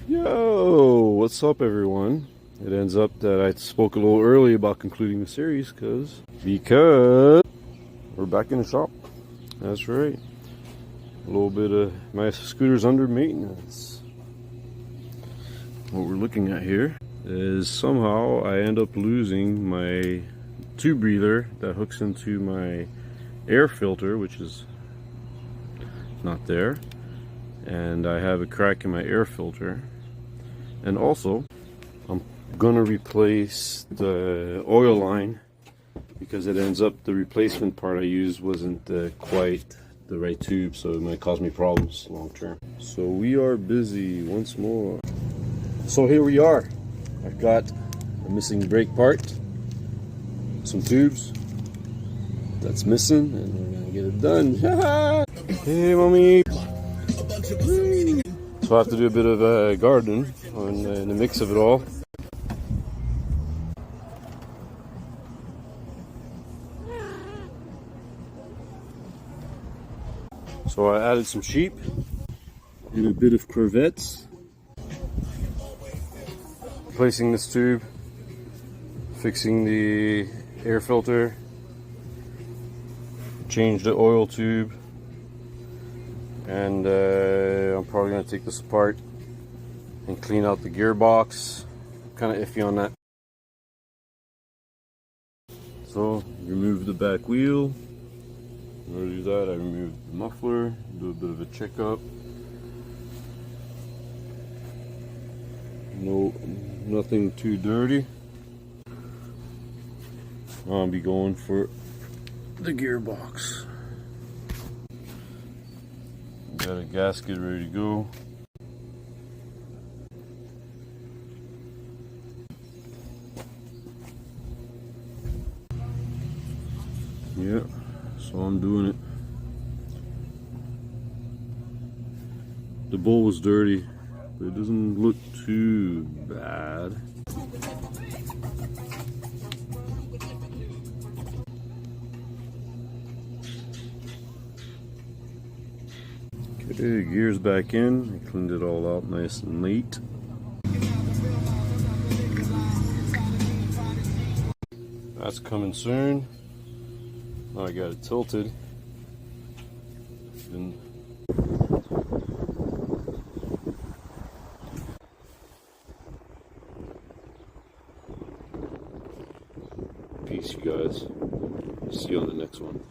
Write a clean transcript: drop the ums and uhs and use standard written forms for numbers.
Yo, what's up everyone? It ends up that I spoke a little early about concluding the series because we're back in the shop. That's right. A little bit of my scooter's under maintenance. What we're looking at here is somehow I end up losing my tube breather that hooks into my air filter, which is not there, and I have a crack in my air filter. And also I'm gonna replace the oil line because it ends up the replacement part I used wasn't quite the right tube, so it might cause me problems long term. So we are busy once more. So here we are. I've got a missing brake part, some tubes that's missing, and we're gonna get it done. Hey mommy. So I have to do a bit of gardening in the mix of it all. So I added some sheep and a bit of crevettes. Replacing this tube, fixing the air filter, change the oil tube, and I'm probably going to take this apart and clean out the gearbox. Kind of iffy on that. So remove the back wheel. In order to do that, I remove the muffler, do a bit of a checkup. No, nothing too dirty. I'll be going for the gearbox. Got a gasket ready to go. Yeah, so I'm doing it. The bowl was dirty, but it doesn't look too bad. Okay, gears back in. I cleaned it all out nice and neat. That's coming soon. Now I got it tilted. And peace, you guys. See you on the next one.